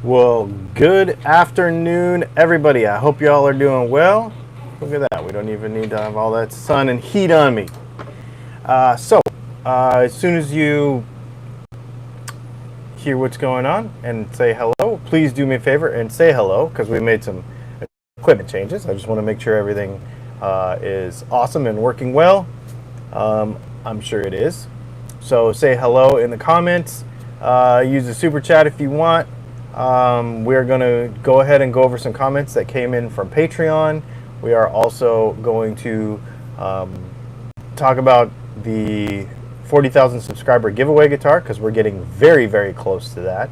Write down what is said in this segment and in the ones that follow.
Well, good afternoon, everybody. I hope y'all are doing well. Look at that. We don't even need to have all that sun and heat on me. As soon as you hear what's going on and say hello, please do me a favor and say hello because we made some equipment changes. I just want to make sure everything is awesome and working well. I'm sure it is. So say hello in the comments. Use the super chat if you want. We're going to go ahead and go over some comments that came in from Patreon. We are also going to talk about the 40,000 subscriber giveaway guitar because we're getting very, very close to that.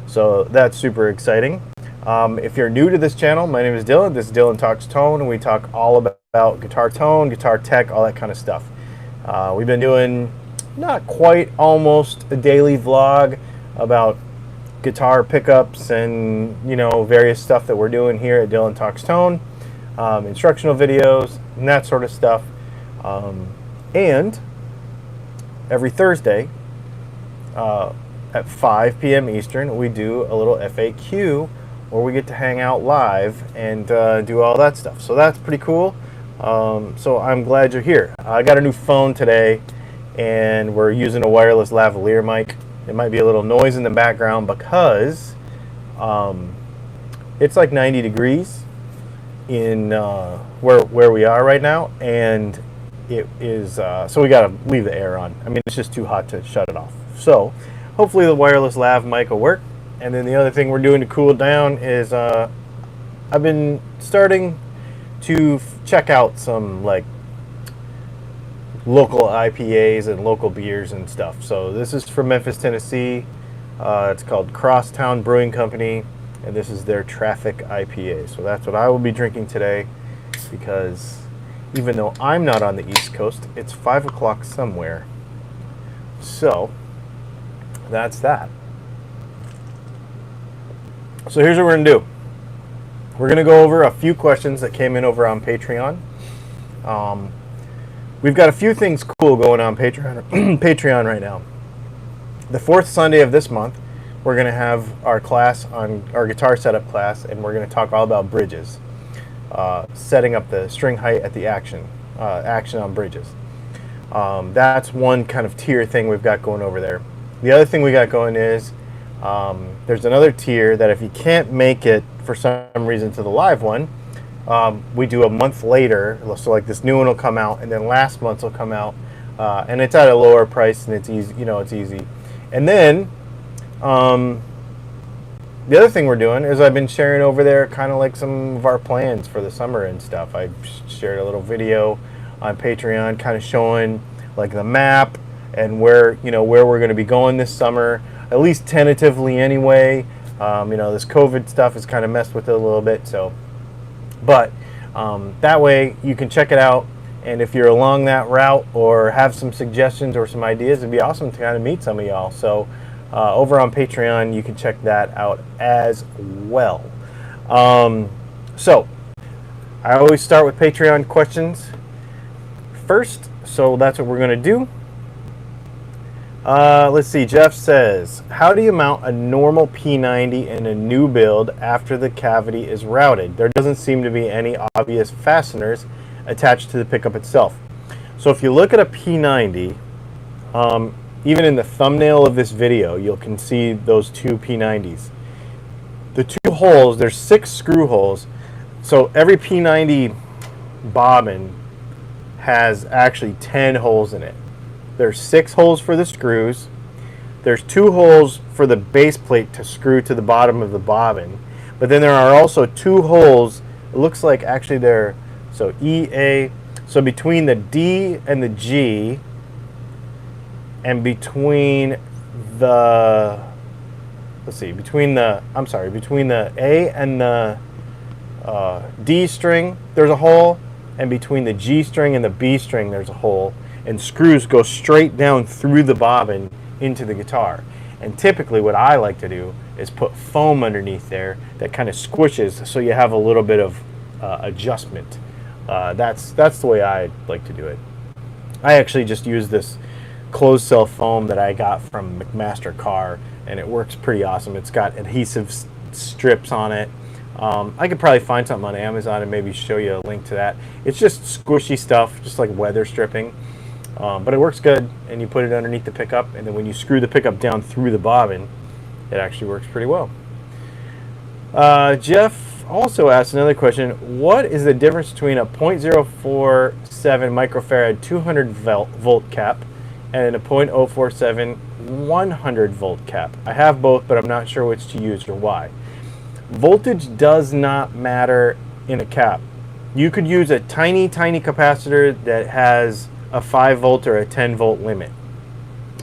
So that's super exciting. If you're new to this channel, my name is Dylan. This is Dylan Talks Tone, and we talk all about guitar tone, guitar tech, all that kind of stuff. We've been doing not quite almost a daily vlog about guitar pickups and various stuff that we're doing here at Dylan Talks Tone, instructional videos and that sort of stuff. And every Thursday at 5 p.m. Eastern, we do a little FAQ where we get to hang out live and do all that stuff. So that's pretty cool. So I'm glad you're here. I got a new phone today, and we're using a wireless lavalier mic. It might be a little noise in the background because it's like 90 degrees in where we are right now, and it is so we got to leave the air on. I mean, it's just too hot to shut it off. So hopefully the wireless lav mic will work. And then the other thing we're doing to cool it down is I've been starting to check out some like local IPAs and local beers and stuff. So this is from Memphis, Tennessee. It's called Crosstown Brewing Company, and this is their Traffic IPA. So that's what I will be drinking today, because even though I'm not on the East Coast, it's 5 o'clock somewhere. So that's that. So here's what we're going to do. We're going to go over a few questions that came in over on Patreon. We've got a few things cool going on Patreon right now. The fourth Sunday of this month, we're going to have our class on our guitar setup class, and we're going to talk all about bridges, setting up the string height at the action on bridges. That's one kind of tier thing we've got going over there. The other thing we got going is there's another tier that if you can't make it for some reason to the live one, we do a month later. So like this new one will come out, and then last month's will come out, and it's at a lower price, and it's easy. It's easy. And then the other thing we're doing is I've been sharing over there kind of like some of our plans for the summer and stuff. I shared a little video on Patreon, kind of showing like the map and where we're going to be going this summer, at least tentatively anyway. This COVID stuff has kind of messed with it a little bit, so. But that way you can check it out, and if you're along that route or have some suggestions or some ideas, it'd be awesome to kind of meet some of y'all. So over on Patreon, you can check that out as well. So I always start with Patreon questions first, so that's what we're going to do. Let's see. Jeff says, how do you mount a normal P90 in a new build after the cavity is routed? There doesn't seem to be any obvious fasteners attached to the pickup itself. So if you look at a P90, even in the thumbnail of this video, you can see those two P90s. The two holes, there's 6 screw holes. So every P90 bobbin has actually 10 holes in it. There's 6 holes for the screws. There's 2 holes for the base plate to screw to the bottom of the bobbin. But then there are also 2 holes, it looks like actually they're, so EA, so between the D and the G, and between the, between the A and the D string, there's a hole, and between the G string and the B string, there's a hole. And screws go straight down through the bobbin into the guitar. And typically what I like to do is put foam underneath there that kind of squishes, so you have a little bit of adjustment. That's the way I like to do it. I actually just use this closed cell foam that I got from McMaster Car, and it works pretty awesome. It's got adhesive strips on it. I could probably find something on Amazon and maybe show you a link to that. It's just squishy stuff, just like weather stripping, but it works good. And you put it underneath the pickup, and then when you screw the pickup down through the bobbin, it actually works pretty well. Jeff also asked another question. What is the difference between a .047 microfarad 200 volt cap and a .047 100 volt cap? I have both, but I'm not sure which to use or why. Voltage does not matter in a cap. You could use a tiny capacitor that has a 5 volt or a 10 volt limit.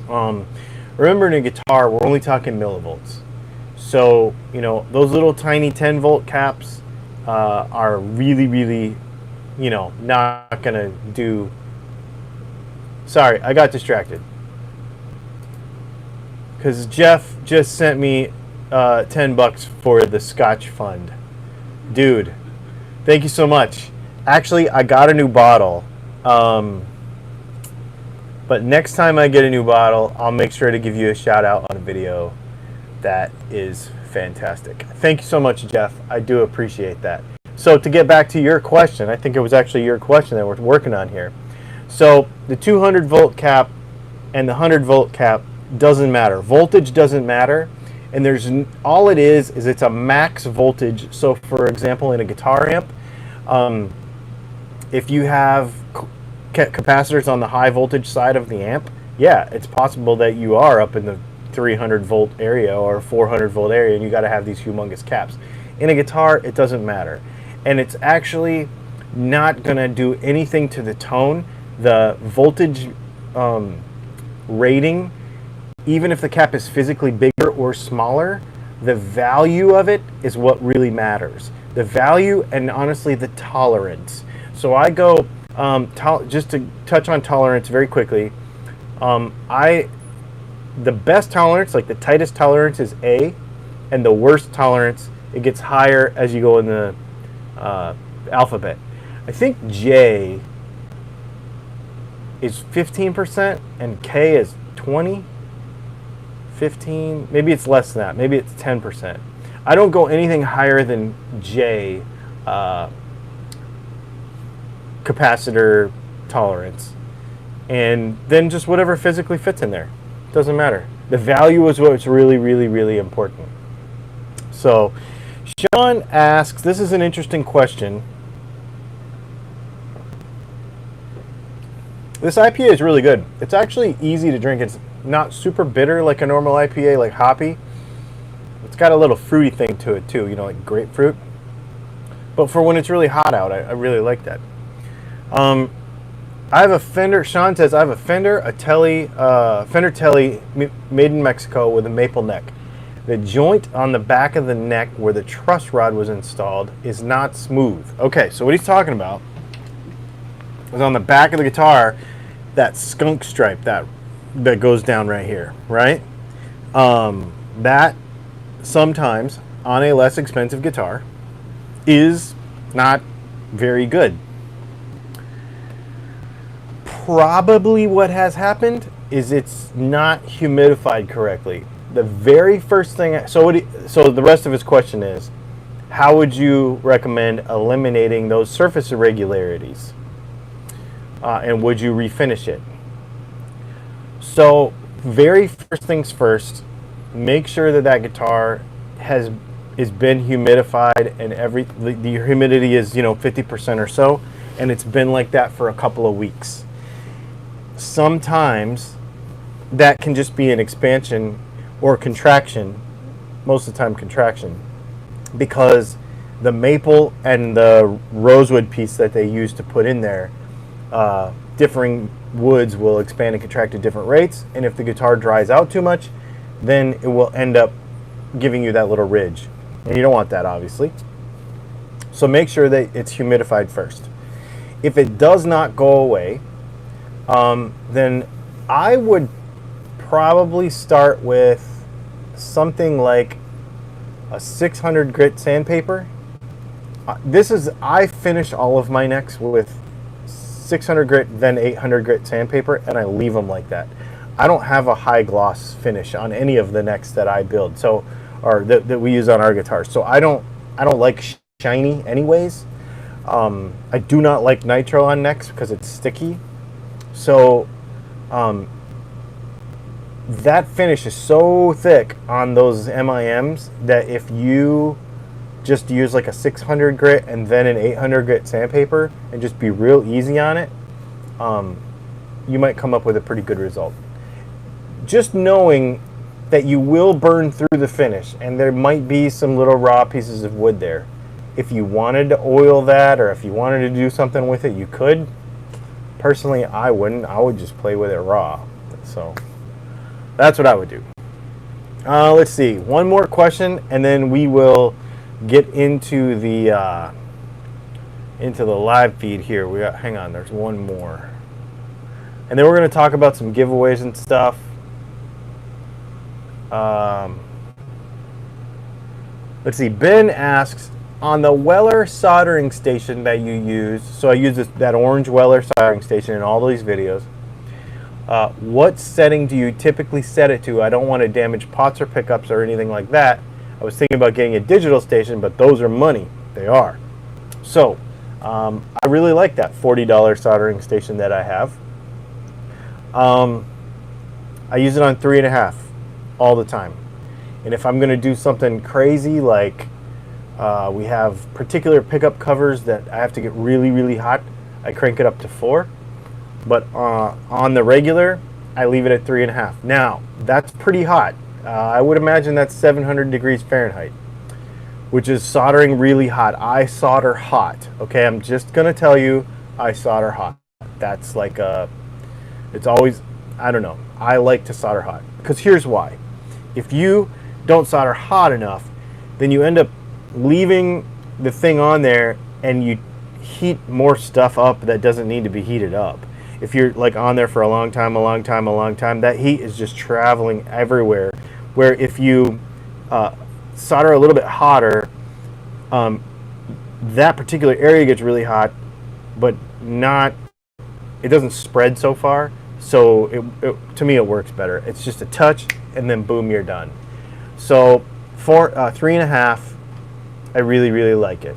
Remember, in a guitar, we're only talking millivolts. So, you know, those little tiny 10 volt caps are really, you know, not going to do. Sorry, I got distracted. Because Jeff just sent me $10 for the Scotch Fund. Dude, thank you so much. Actually, I got a new bottle. But next time I get a new bottle, I'll make sure to give you a shout out on a video. That is fantastic. Thank you so much, Jeff. I do appreciate that. So to get back to your question, I think it was actually your question that we're working on here. So the 200 volt cap and the 100 volt cap doesn't matter. Voltage doesn't matter. And all it is it's a max voltage. So for example, in a guitar amp, if you have capacitors on the high voltage side of the amp, yeah, it's possible that you are up in the 300 volt area or 400 volt area, and you got to have these humongous caps. In a guitar, it doesn't matter. And it's actually not going to do anything to the tone. The voltage rating, even if the cap is physically bigger or smaller, the value of it is what really matters. The value and honestly the tolerance. So I go, just to touch on tolerance very quickly, the best tolerance, like the tightest tolerance, is A, and the worst tolerance, it gets higher as you go in the alphabet. I think J is 15% and K is 20, 15, maybe it's less than that, maybe it's 10%. I don't go anything higher than J capacitor tolerance, and then just whatever physically fits in there. Doesn't matter. The value is what's really important. So Sean asks, this is an interesting question. This IPA is really good. It's actually easy to drink. It's not super bitter like a normal IPA, like hoppy. It's got a little fruity thing to it too, you know, like grapefruit. But for when it's really hot out, I really like that. I have a Fender, Sean says, I have a Fender Telly made in Mexico with a maple neck. The joint on the back of the neck where the truss rod was installed is not smooth. Okay, so what he's talking about is on the back of the guitar, that skunk stripe that goes down right here, right? That sometimes on a less expensive guitar is not very good. Probably what has happened is it's not humidified correctly. The very first thing, so the rest of his question is, how would you recommend eliminating those surface irregularities? And would you refinish it? So very first things first, make sure that guitar is been humidified and the humidity is 50% or so, and it's been like that for a couple of weeks. Sometimes that can just be an expansion or contraction, most of the time contraction, because the maple and the rosewood piece that they use to put in there, differing woods will expand and contract at different rates, and if the guitar dries out too much, then it will end up giving you that little ridge, and you don't want that, obviously. So make sure that it's humidified first. If it does not go away, then I would probably start with something like a 600 grit sandpaper. I finish all of my necks with 600 grit, then 800 grit sandpaper, and I leave them like that. I don't have a high gloss finish on any of the necks that I build. So or that we use on our guitars. So I don't like shiny anyways. I do not like nitro on necks because it's sticky. So that finish is so thick on those MIMs that if you just use like a 600 grit and then an 800 grit sandpaper and just be real easy on it, you might come up with a pretty good result. Just knowing that you will burn through the finish and there might be some little raw pieces of wood there. If you wanted to oil that or if you wanted to do something with it, you could. Personally, I wouldn't. I would just play with it raw. So that's what I would do. Let's see. One more question and then we will get into the live feed here. We got, hang on, there's one more. And then we're going to talk about some giveaways and stuff. Let's see. Ben asks, on the Weller soldering station that you use, so I use that orange Weller soldering station in all these videos, what setting do you typically set it to? I don't want to damage pots or pickups or anything like that. I was thinking about getting a digital station, but those are money. They are. So I really like that $40 soldering station that I have. I use it on 3.5 all the time. And if I'm going to do something crazy, like we have particular pickup covers that I have to get really, really hot, I crank it up to 4. But on the regular, I leave it at 3.5. Now, that's pretty hot. I would imagine that's 700 degrees Fahrenheit, which is soldering really hot. I solder hot. Okay, I'm just going to tell you, I solder hot. That's like it's always, I don't know. I like to solder hot. Because here's why. If you don't solder hot enough, then you end up leaving the thing on there and you heat more stuff up that doesn't need to be heated up. If you're like on there for a long time, that heat is just traveling everywhere. Where if you solder a little bit hotter, that particular area gets really hot, but it doesn't spread so far. So to me, it works better. It's just a touch, and then boom, you're done. So for 3.5, I really, really like it.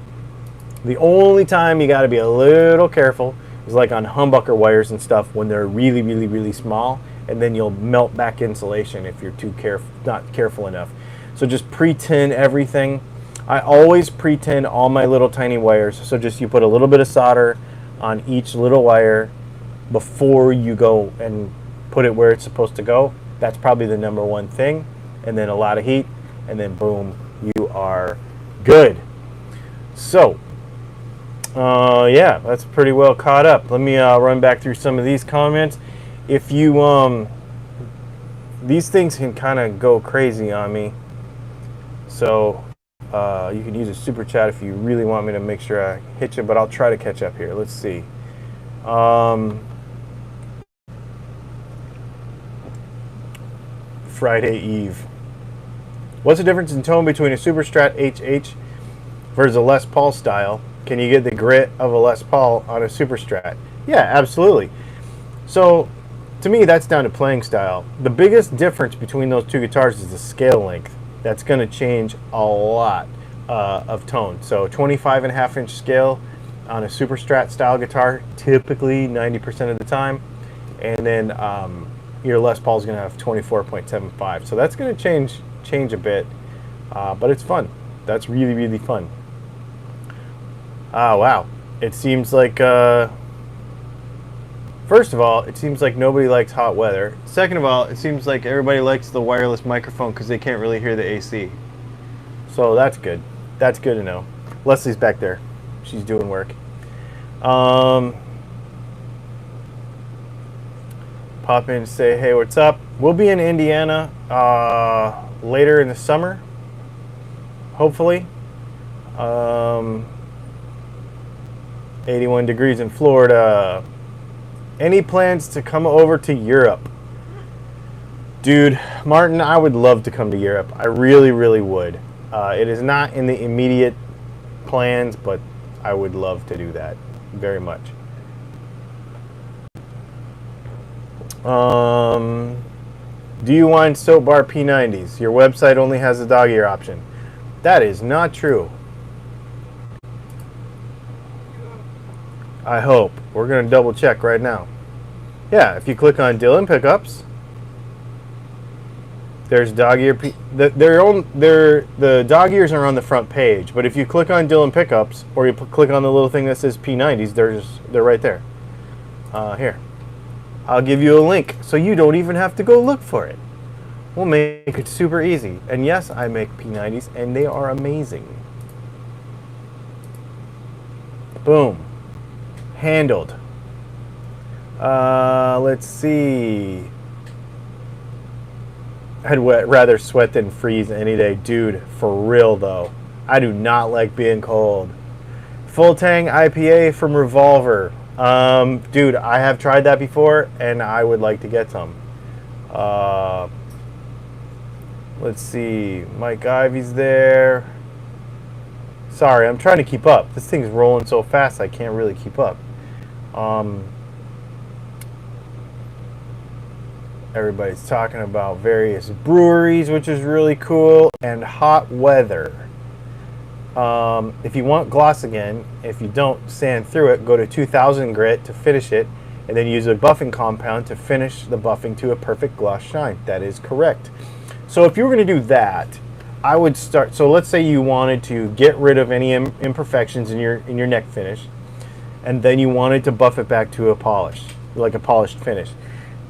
The only time you got to be a little careful is like on humbucker wires and stuff when they're really, really, really small, and then you'll melt back insulation if you're not careful enough. So just pre-tin everything. I always pre-tin all my little tiny wires. So just you put a little bit of solder on each little wire before you go and put it where it's supposed to go. That's probably the number one thing. And then a lot of heat, and then boom, you are good. So yeah, that's pretty well caught up. Let me run back through some of these comments. If you these things can kind of go crazy on me, so you can use a super chat if you really want me to make sure I hit you, but I'll try to catch up here. Let's see. Friday Eve. What's the difference in tone between a Super Strat HH versus a Les Paul style? Can you get the grit of a Les Paul on a Super Strat? Yeah, absolutely. So to me, that's down to playing style. The biggest difference between those two guitars is the scale length. That's going to change a lot of tone. So 25.5-inch scale on a Super Strat style guitar, typically 90% of the time. And then your Les Paul is going to have 24.75. So that's going to change a bit, but it's fun. That's really, really fun. Oh, wow. It seems like, first of all, it seems like nobody likes hot weather. Second of all, it seems like everybody likes the wireless microphone because they can't really hear the AC. So that's good. That's good to know. Leslie's back there. She's doing work. Pop in and say, hey, what's up? We'll be in Indiana later in the summer, hopefully. 81 degrees in Florida. Any plans to come over to Europe? Dude, Martin, I would love to come to Europe. I really, really would. It is not in the immediate plans, but I would love to do that very much. Do you wind soap bar P90s? Your website only has the dog ear option. That is not true. I hope. We're going to double check right now. Yeah, if you click on Dylan Pickups, there's dog ear. The dog ears are on the front page, but if you click on Dylan Pickups or you click on the little thing that says P90s, they're right there. Here, I'll give you a link so you don't even have to go look for it. We'll make it super easy. And yes, I make P90s, and they are amazing. Boom. Handled. Let's see. I'd rather sweat than freeze any day. Dude, for real though. I do not like being cold. Full Tang IPA from Revolver. Dude, I have tried that before, and I would like to get some. Let's see. Mike Ivy's there. Sorry, I'm trying to keep up. This thing's rolling so fast I can't really keep up. Everybody's talking about various breweries, which is really cool, and hot weather. If you want gloss again, if you don't sand through it, go to 2000 grit to finish it, and then use a buffing compound to finish the buffing to a perfect gloss shine. That is correct. So if you were going to do that, I would start. So let's say you wanted to get rid of any imperfections in your neck finish, and then you wanted to buff it back to a polish, like a polished finish.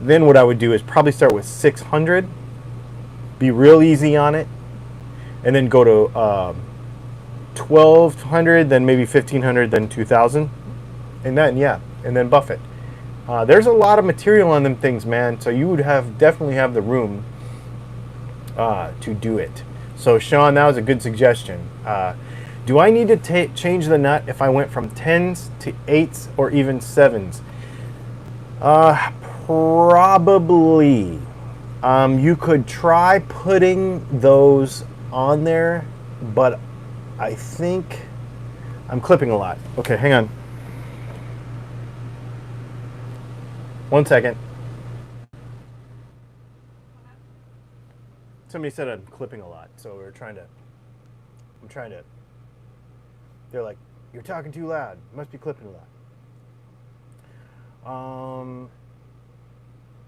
Then what I would do is probably start with 600, be real easy on it, and then go to 1200, then maybe 1500, then 2000, and then buff it. There's a lot of material on them things, man, so you would definitely have the room to do it. So Sean, that was a good suggestion. Do I need to change the nut if I went from 10s to 8s or even 7s? Probably. You could try putting those on there, but I think I'm clipping a lot. Okay, hang on. 1 second. Somebody said I'm clipping a lot, so I'm trying to. They're like, you're talking too loud. You must be clipping a lot.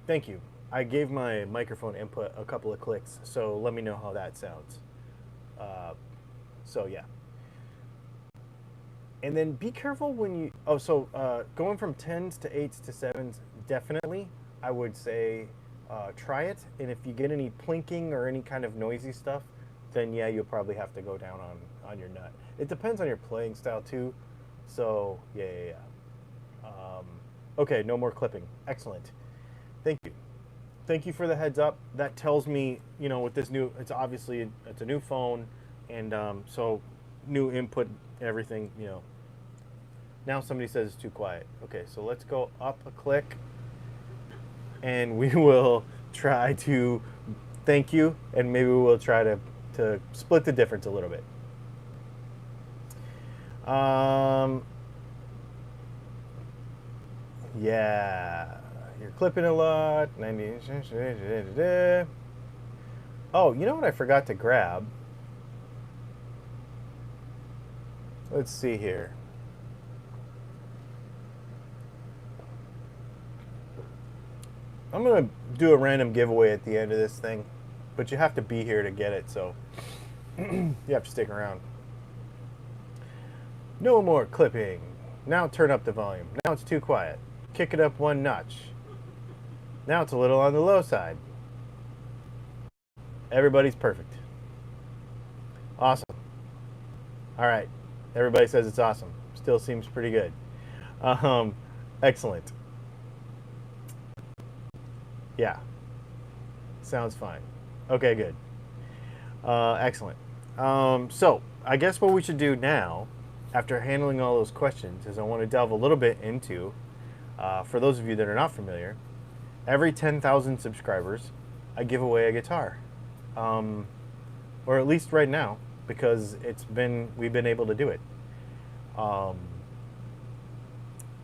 Thank you. I gave my microphone input a couple of clicks, so let me know how that sounds. So yeah. And then be careful when you. Going from 10s to 8s to 7s, definitely, I would say try it. And if you get any plinking or any kind of noisy stuff, then yeah, you'll probably have to go down on your nut. It depends on your playing style too. So yeah. Okay, no more clipping. Excellent. Thank you. Thank you for the heads up. That tells me, with this new, it's a new phone, and so new input, everything, Now somebody says it's too quiet. Okay, so let's go up a click, and we will try to thank you, and maybe we'll try to split the difference a little bit. Yeah. You're clipping a lot. 90. Oh, you know what I forgot to grab? Let's see here. I'm going to do a random giveaway at the end of this thing, but you have to be here to get it, so you have to stick around. No more clipping. Now turn up the volume. Now it's too quiet. Kick it up one notch. Now it's a little on the low side. Everybody's perfect. Awesome. All right. Everybody says it's awesome. Still seems pretty good. Excellent. Yeah. Sounds fine. Okay, good. Excellent. So I guess what we should do now, after handling all those questions, is I want to delve a little bit into, for those of you that are not familiar, every 10,000 subscribers, I give away a guitar, or at least right now, because we've been able to do it.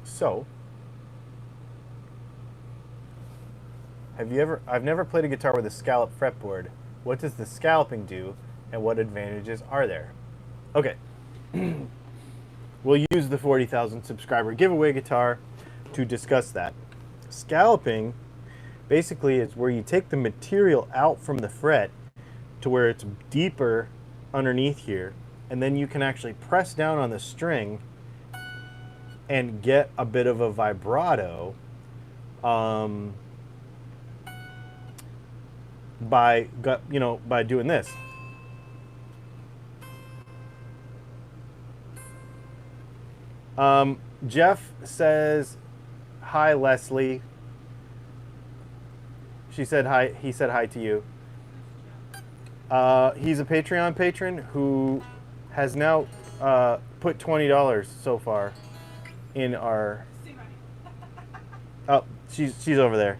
So I've never played a guitar with a scallop fretboard. What does the scalloping do, and what advantages are there? Okay, we'll use the 40,000 subscriber giveaway guitar to discuss that. Scalloping basically is where you take the material out from the fret to where it's deeper underneath here, and then you can actually press down on the string and get a bit of a vibrato by doing this. Jeff says, "Hi, Leslie." She said hi. He said hi to you. He's a Patreon patron who has now put $20 so far in our. Oh, she's over there.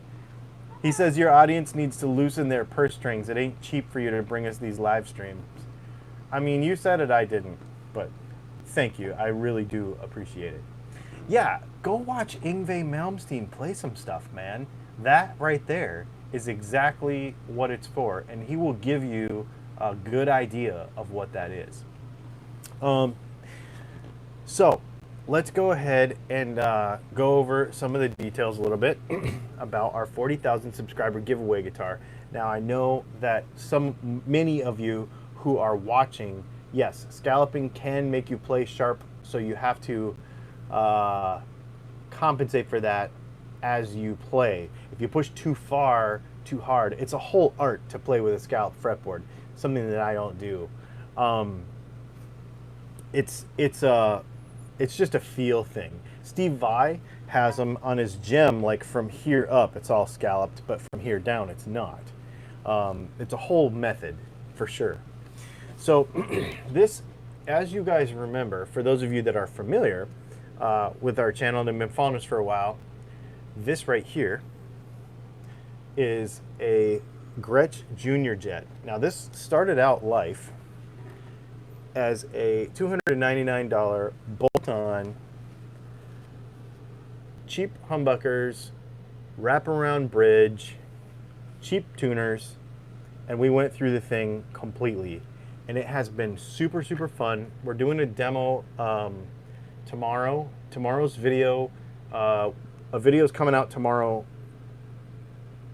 He says your audience needs to loosen their purse strings. It ain't cheap for you to bring us these live streams. I mean, you said it, I didn't, but thank you. I really do appreciate it. Yeah, go watch Yngwie Malmsteen play some stuff, man. That right there is exactly what it's for, and he will give you a good idea of what that is. So let's go ahead and go over some of the details a little bit about our 40,000 subscriber giveaway guitar. Now, I know that many of you who are watching, yes, scalloping can make you play sharp, so you have to compensate for that as you play. If you push too far, too hard, it's a whole art to play with a scallop fretboard, something that I don't do. It's just a feel thing. Steve Vai has them on his gem, like from here up, it's all scalloped, but from here down, it's not. It's a whole method, for sure. So this, as you guys remember, for those of you that are familiar with our channel and have been following us for a while, this right here is a Gretsch Junior Jet. Now, this started out life as a $299 bolt-on, cheap humbuckers, wraparound bridge, cheap tuners, and we went through the thing completely. And it has been super, super fun. We're doing a demo tomorrow. Tomorrow's video, a video is coming out tomorrow.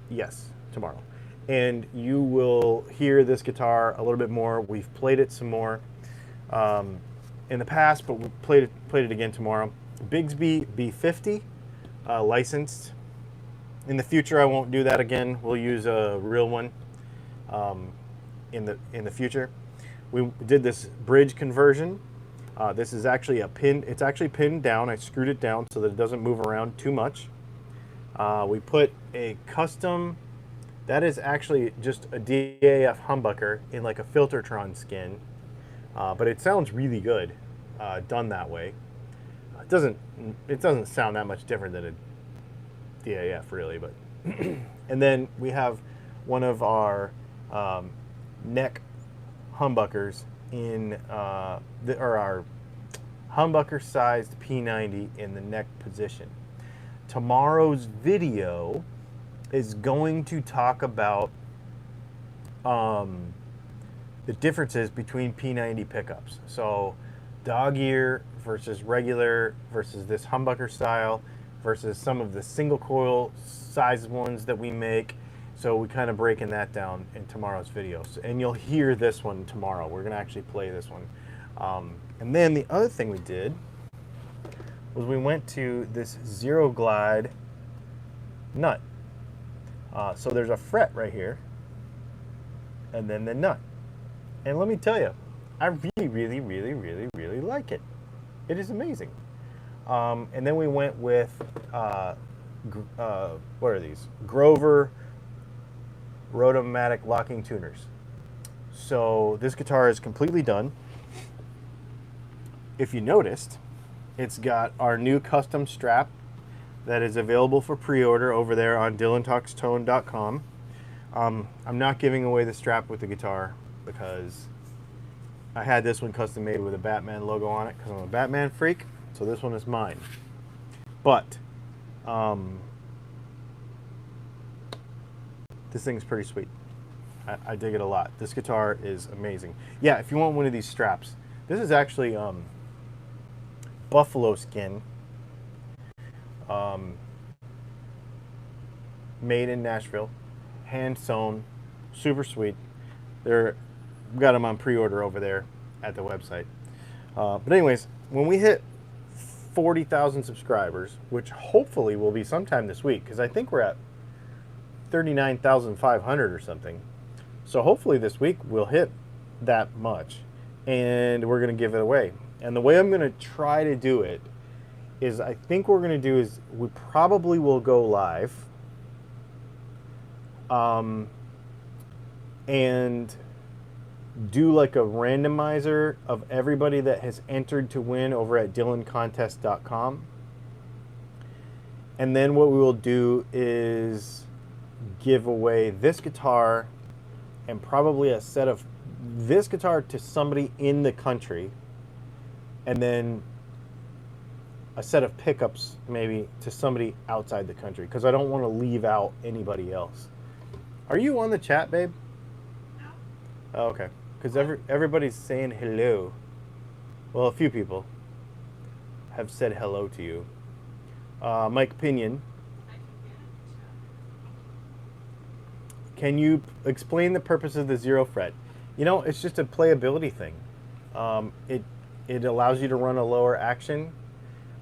Yes, tomorrow. And you will hear this guitar a little bit more. We've played it some more in the past, but we played it again tomorrow. Bigsby B50, licensed. In the future, I won't do that again. We'll use a real one in the future. We did this bridge conversion. This is actually a pin. It's actually pinned down. I screwed it down so that it doesn't move around too much. We put a custom. That is actually just a DAF humbucker in like a Filtertron skin, but it sounds really good done that way. It doesn't sound that much different than a DAF really, but and then we have one of our neck humbuckers in our humbucker sized P90 in the neck position. Tomorrow's video is going to talk about the differences between P90 pickups. So dog ear versus regular versus this humbucker style versus some of the single coil size ones that we make. So we kind of breaking that down in tomorrow's videos. And you'll hear this one tomorrow. We're going to actually play this one. And then the other thing we did was we went to this Zero Glide nut. So there's a fret right here, and then the nut. And let me tell you, I really like it. It is amazing. And then we went with, what are these? Grover Rotomatic locking tuners. So this guitar is completely done. If you noticed, it's got our new custom strap that is available for pre-order over there on DylanTalksTone.com. I'm not giving away the strap with the guitar because I had this one custom made with a Batman logo on it because I'm a Batman freak, so this one is mine. But This thing's pretty sweet. I dig it a lot. This guitar is amazing. Yeah, if you want one of these straps, this is actually buffalo skin, made in Nashville, hand sewn, super sweet. They're got them on pre-order over there at the website. But anyways, when we hit 40,000 subscribers, which hopefully will be sometime this week, because I think we're at 39,500 or something. So hopefully this week we'll hit that much, and we're going to give it away. And the way I'm going to try to do it is, I think what we're going to do is we probably will go live, and do like a randomizer of everybody that has entered to win over at DylanContest.com. And then what we will do is give away this guitar and probably a set of this guitar to somebody in the country, and then a set of pickups maybe to somebody outside the country, because I don't want to leave out anybody else. Are you on the chat, babe? No. Oh, okay. Because everybody's saying hello. Well, a few people have said hello to you. Mike Pinion, can you explain the purpose of the zero fret? You know, it's just a playability thing. It allows you to run a lower action,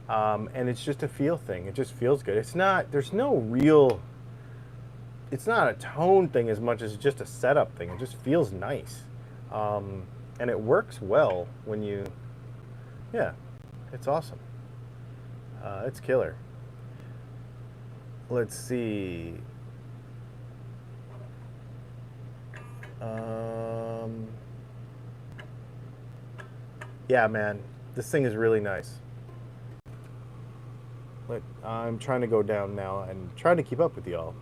and it's just a feel thing. It just feels good. It's not, there's no real, it's not a tone thing as much as just a setup thing. It just feels nice. And it works well when you, yeah, it's awesome. It's killer. Let's see. Yeah, man, this thing is really nice. I'm trying to go down now and trying to keep up with y'all.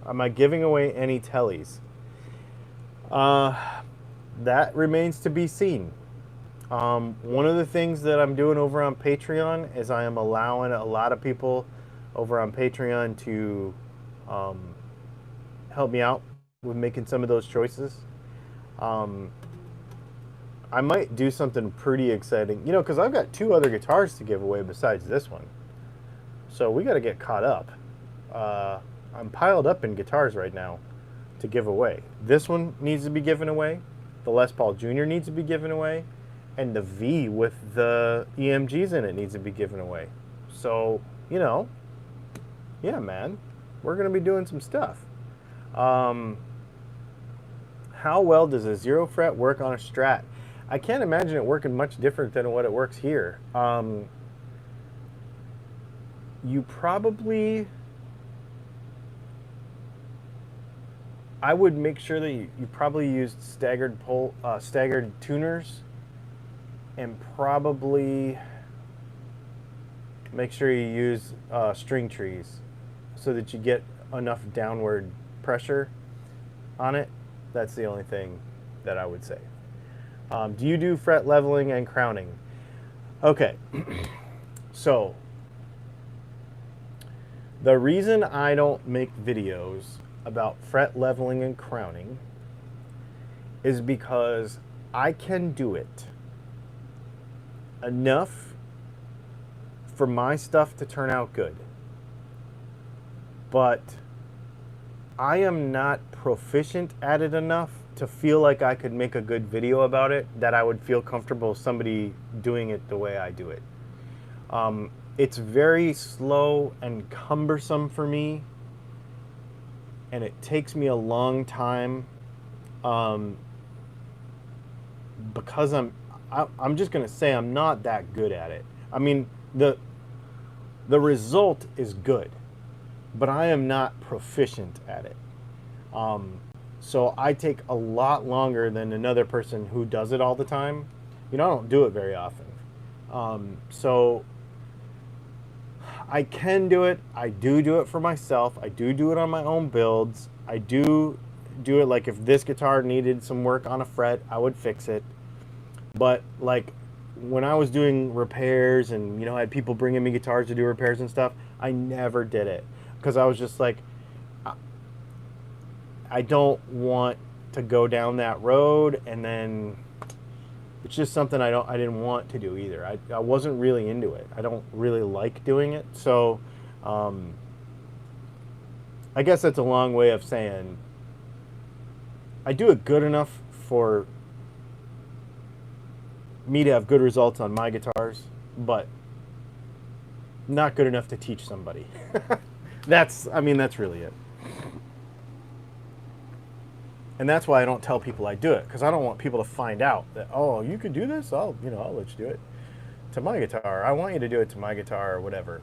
Am I giving away any tellies? That remains to be seen. One of the things that I'm doing over on Patreon is I am allowing a lot of people over on Patreon to help me out with making some of those choices. I might do something pretty exciting, you know, because I've got 2 other guitars to give away besides this one. So we got to get caught up. I'm piled up in guitars right now to give away. This one needs to be given away. The Les Paul Jr. needs to be given away. And the V with the EMGs in it needs to be given away. So, you know, yeah, man, we're going to be doing some stuff. How well does a zero fret work on a Strat? I can't imagine it working much different than what it works here. You probably, I would make sure that you probably used staggered tuners, and probably make sure you use string trees so that you get enough downward pressure on it. That's the only thing that I would say. Do you do fret leveling and crowning? Okay, so the reason I don't make videos about fret leveling and crowning is because I can do it enough for my stuff to turn out good, but I am not proficient at it enough to feel like I could make a good video about it that I would feel comfortable somebody doing it the way I do it. It's very slow and cumbersome for me, and it takes me a long time because I'm just gonna say I'm not that good at it. I mean, the result is good, but I am not proficient at it. So I take a lot longer than another person who does it all the time. You know, I don't do it very often. So I can do it. I do it for myself. I do it on my own builds. I do it like if this guitar needed some work on a fret, I would fix it. But like when I was doing repairs and, you know, I had people bringing me guitars to do repairs and stuff, I never did it because I was just like, I don't want to go down that road, and then it's just something I didn't want to do either. I wasn't really into it. I don't really like doing it. So I guess that's a long way of saying I do it good enough for me to have good results on my guitars, but not good enough to teach somebody. That's really it. And that's why I don't tell people I do it, because I don't want people to find out that, oh, you could do this? I'll let you do it to my guitar. I want you to do it to my guitar or whatever,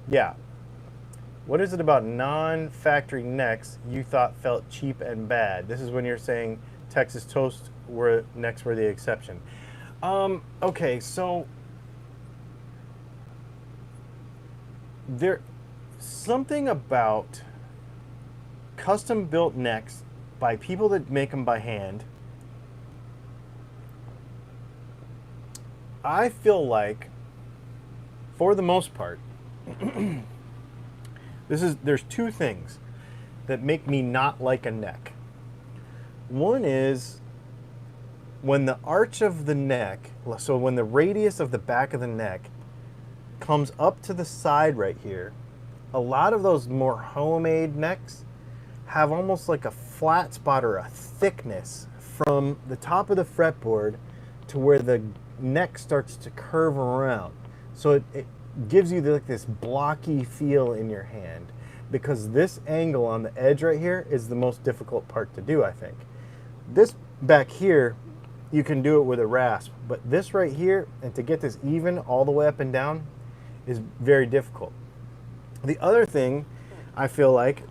Yeah. What is it about non-factory necks you thought felt cheap and bad? This is when you're saying Texas Toast necks were the exception. Okay, so there's something about custom-built necks by people that make them by hand. I feel like, for the most part, there's two things that make me not like a neck. One is when the arch of the neck, so when the radius of the back of the neck comes up to the side right here, a lot of those more homemade necks have almost like a flat spot or a thickness from the top of the fretboard to where the neck starts to curve around. So it gives you like this blocky feel in your hand, because this angle on the edge right here is the most difficult part to do, I think. This back here, you can do it with a rasp, but this right here, and to get this even all the way up and down, is very difficult. The other thing I feel like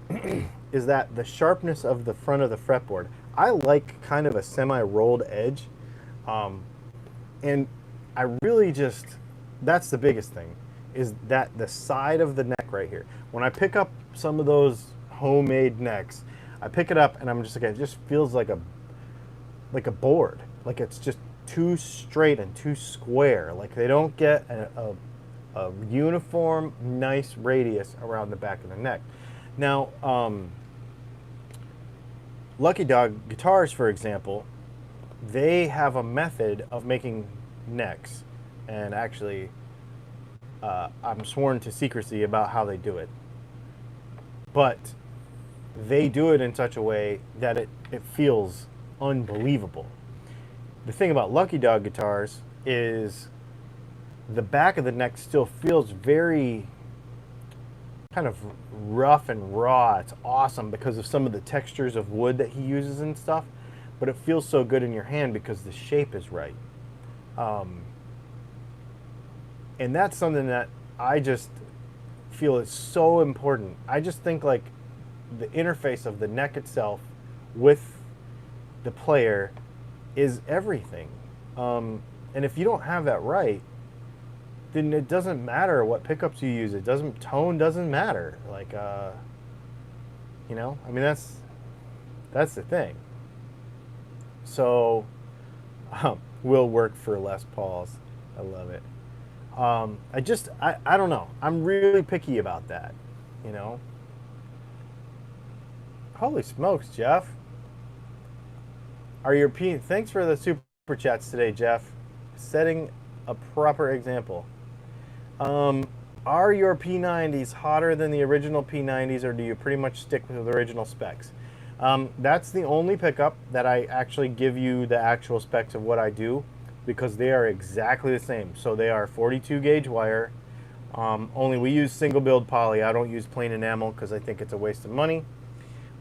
is that the sharpness of the front of the fretboard. I like kind of a semi-rolled edge, and I really that's the biggest thing, is that the side of the neck right here. When I pick up some of those homemade necks, I pick it up and I'm just like, it just feels like a board. Like it's just too straight and too square. Like they don't get a uniform, nice radius around the back of the neck. Now, Lucky Dog guitars, for example, they have a method of making necks, and actually I'm sworn to secrecy about how they do it. But they do it in such a way that it feels unbelievable. The thing about Lucky Dog guitars is the back of the neck still feels very kind of rough and raw. It's awesome because of some of the textures of wood that he uses and stuff, but it feels so good in your hand because the shape is right. And that's something that I just feel is so important. I just think like the interface of the neck itself with the player is everything. And if you don't have that right, then it doesn't matter what pickups you use. Tone doesn't matter. Like, I mean, that's the thing. So, will work for Les Pauls. I love it. I don't know. I'm really picky about that, Holy smokes, Jeff. Thanks for the super chats today, Jeff. Setting a proper example. Are your P90s hotter than the original P90s, or do you pretty much stick with the original specs? That's the only pickup that I actually give you the actual specs of what I do, because they are exactly the same. So they are 42 gauge wire. Only we use single build poly. I don't use plain enamel because I think it's a waste of money.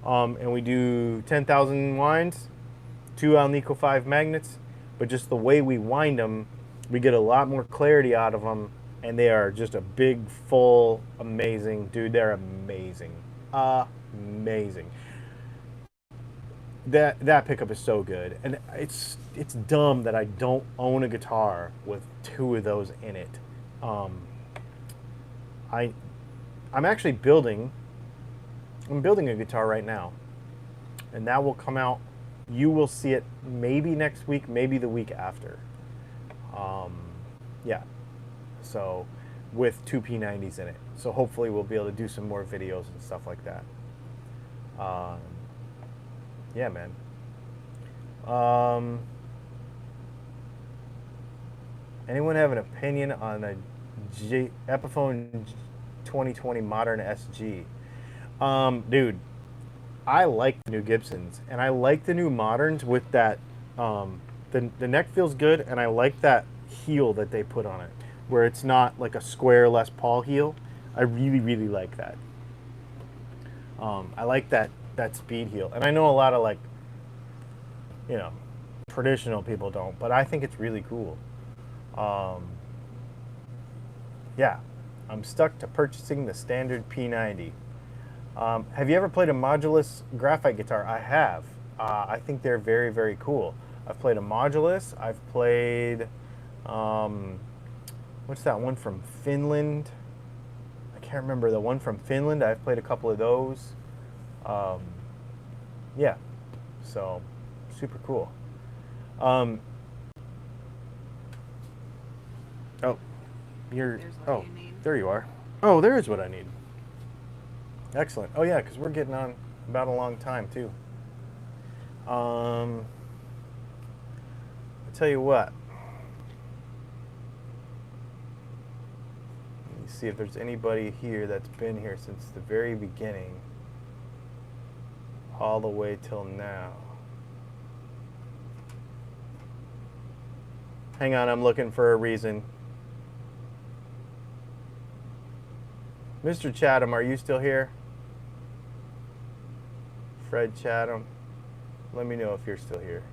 And we do 10,000 winds, 2 Alnico 5 magnets, but just the way we wind them, we get a lot more clarity out of them, and they are just a big, full, amazing, dude, they're amazing. Amazing. That pickup is so good, and it's dumb that I don't own a guitar with 2 of those in it. I'm actually building a guitar right now, and that will come out. You will see it maybe next week, maybe the week after. Yeah, so with 2 P90s in it. So hopefully we'll be able to do some more videos and stuff like that. Yeah, man. Anyone have an opinion on a Epiphone 2020 Modern SG? Dude, I like the new Gibsons, and I like the new Moderns with that. The neck feels good, and I like that heel that they put on it, where it's not like a square Les Paul heel. I really, really like that. I like that speed heel, and I know a lot of, like, you know, traditional people don't, but I think it's really cool. Yeah, I'm stuck to purchasing the standard P90. Have you ever played a modulus graphite guitar? I have. I think they're very, very cool. I've played a modulus. I've played, what's that one from Finland? I can't remember the one from Finland. I've played a couple of those. Yeah, so super cool. Oh, oh, there you are. Oh, there is what I need. Excellent. Oh yeah, because we're getting on about a long time too. I'll tell you what. Let me see if there's anybody here that's been here since the very beginning, all the way till now. Hang on, I'm looking for a reason. Mr. Chatham, are you still here? Fred Chatham, let me know if you're still here.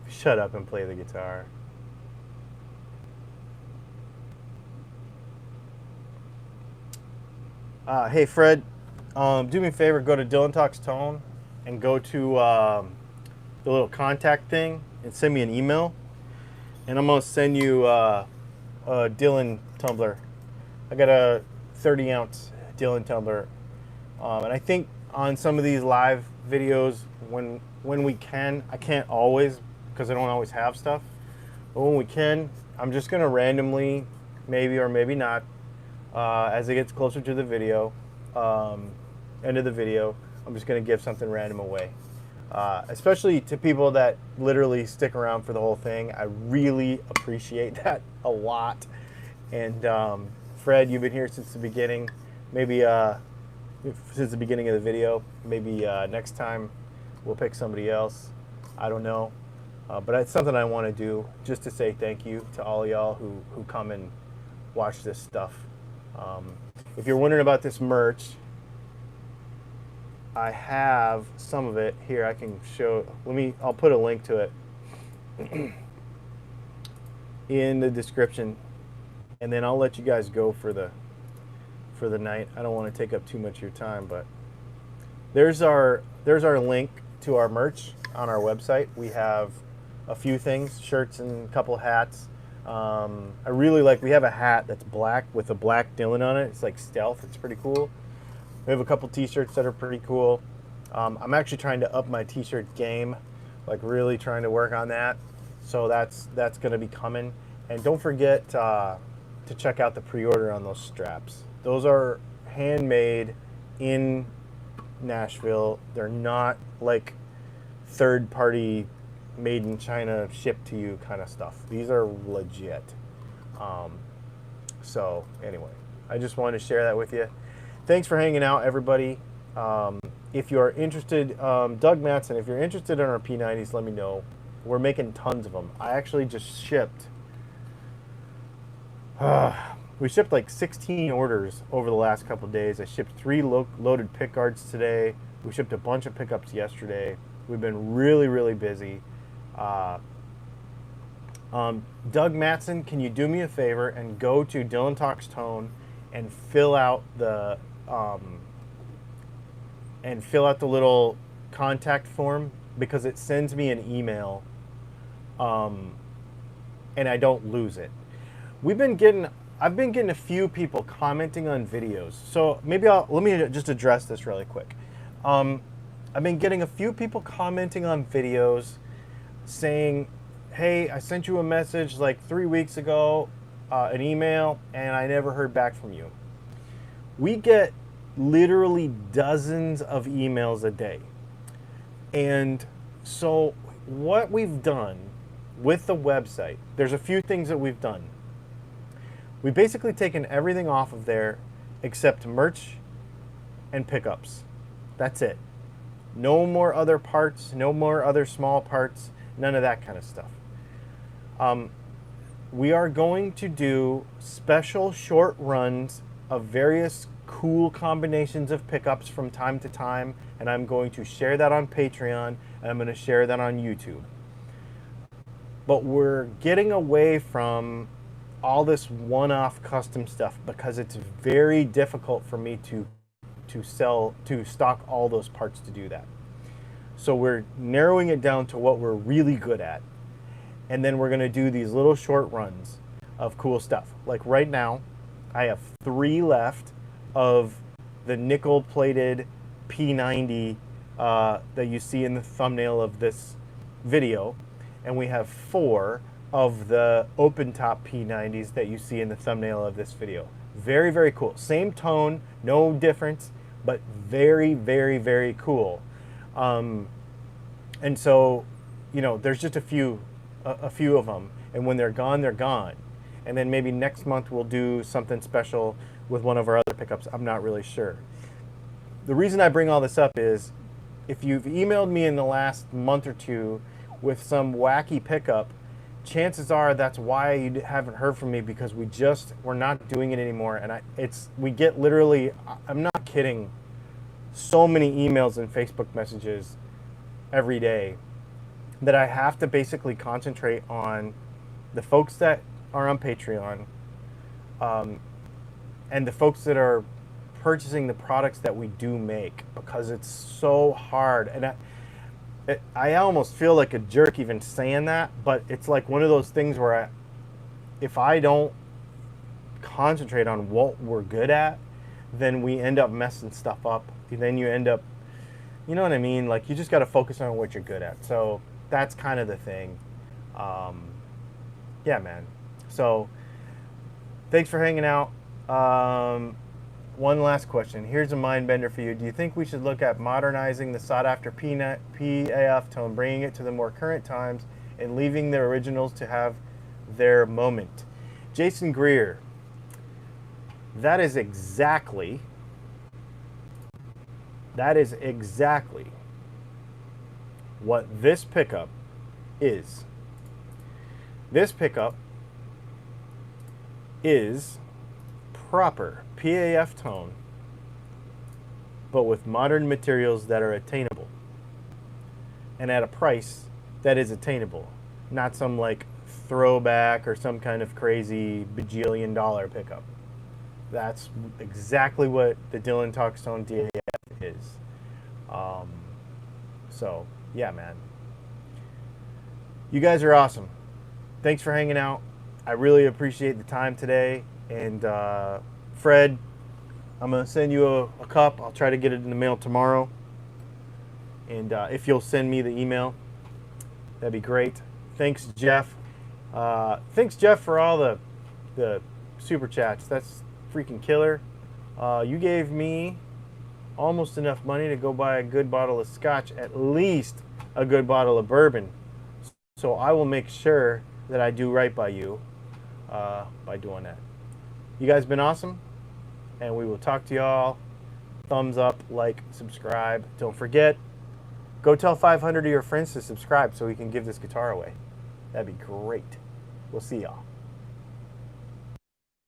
Shut up and play the guitar. Hey Fred, do me a favor, go to Dylan Talks Tone and go to the little contact thing and send me an email, and I'm gonna send you a Dylan tumbler. I got a 30-ounce Dylan tumbler, and I think on some of these live videos, when we can, I can't always because I don't always have stuff, but when we can, I'm just gonna randomly, maybe or maybe not, as it gets closer to the video, end of the video, I'm just gonna give something random away. Especially to people that literally stick around for the whole thing. I really appreciate that a lot. And Fred, you've been here since the beginning. Maybe since the beginning of the video. Maybe next time we'll pick somebody else. I don't know. But it's something I want to do just to say thank you to all y'all who come and watch this stuff. If you're wondering about this merch, I have some of it here. I can show. I'll put a link to it in the description, and then I'll let you guys go for the night. I don't want to take up too much of your time, but there's our link to our merch on our website. We have a few things, shirts and a couple hats. I really like, we have a hat that's black with a black Dylan on it. It's like stealth. It's pretty cool. We have a couple t-shirts that are pretty cool. I'm actually trying to up my t-shirt game, like really trying to work on that. So that's going to be coming. And don't forget to check out the pre-order on those straps. Those are handmade in Nashville. They're not like third-party made in China, shipped to you kind of stuff. These are legit. So anyway, I just wanted to share that with you. Thanks for hanging out, everybody. If you're interested, Doug Matson, if you're interested in our P90s, let me know. We're making tons of them. I actually just shipped, we shipped like 16 orders over the last couple of days. I shipped 3 loaded pick guards today. We shipped a bunch of pickups yesterday. We've been really, really busy. Doug Matson, can you do me a favor and go to Dylan Talks Tone and fill out the little contact form, because it sends me an email, and I don't lose it. I've been getting a few people commenting on videos, so maybe let me just address this really quick. I've been getting a few people commenting on videos saying, hey, I sent you a message like 3 weeks ago, an email, and I never heard back from you. We get literally dozens of emails a day. And so what we've done with the website, there's a few things that we've done. We've basically taken everything off of there except merch and pickups. That's it. No more other parts, no more other small parts, none of that kind of stuff. We are going to do special short runs of various cool combinations of pickups from time to time, and I'm going to share that on Patreon, and I'm going to share that on YouTube. But we're getting away from all this one-off custom stuff because it's very difficult for me to stock all those parts to do that. So we're narrowing it down to what we're really good at. And then we're going to do these little short runs of cool stuff. Like right now, I have 3 left of the nickel-plated P90 that you see in the thumbnail of this video. And we have 4 of the open-top P90s that you see in the thumbnail of this video. Very, very cool. Same tone, no difference, but very, very, very cool. And so, you know, there's just a few of them, and when they're gone, they're gone. And then maybe next month we'll do something special with one of our other pickups. I'm not really sure. The reason I bring all this up is if you've emailed me in the last month or two with some wacky pickup, chances are that's why you haven't heard from me, because we're not doing it anymore. And we get literally, I'm not kidding, so many emails and Facebook messages every day that I have to basically concentrate on the folks that are on Patreon, and the folks that are purchasing the products that we do make, because it's so hard. And I almost feel like a jerk even saying that, but it's like one of those things where if I don't concentrate on what we're good at, then we end up messing stuff up. Then you end up, you know what I mean? Like, you just got to focus on what you're good at. So that's kind of the thing. Yeah, man. So thanks for hanging out. One last question. Here's a mind bender for you. Do you think we should look at modernizing the sought-after PAF tone, bringing it to the more current times, and leaving the originals to have their moment? Jason Greer, that is exactly what this pickup is. This pickup is proper PAF tone, but with modern materials that are attainable and at a price that is attainable, not some like throwback or some kind of crazy bajillion dollar pickup. That's exactly what the Dylan Talkstone DAF is. So yeah, man, you guys are awesome. Thanks for hanging out. I really appreciate the time today. And Fred, I'm going to send you a cup. I'll try to get it in the mail tomorrow. And if you'll send me the email, that'd be great. Thanks, Jeff. Thanks, Jeff, for all the super chats. That's freaking killer. You gave me almost enough money to go buy a good bottle of scotch, at least a good bottle of bourbon. So I will make sure that I do right by you by doing that. You guys been awesome, and we will talk to y'all. Thumbs up, like, subscribe. Don't forget, go tell 500 of your friends to subscribe so we can give this guitar away. That'd be great. We'll see y'all.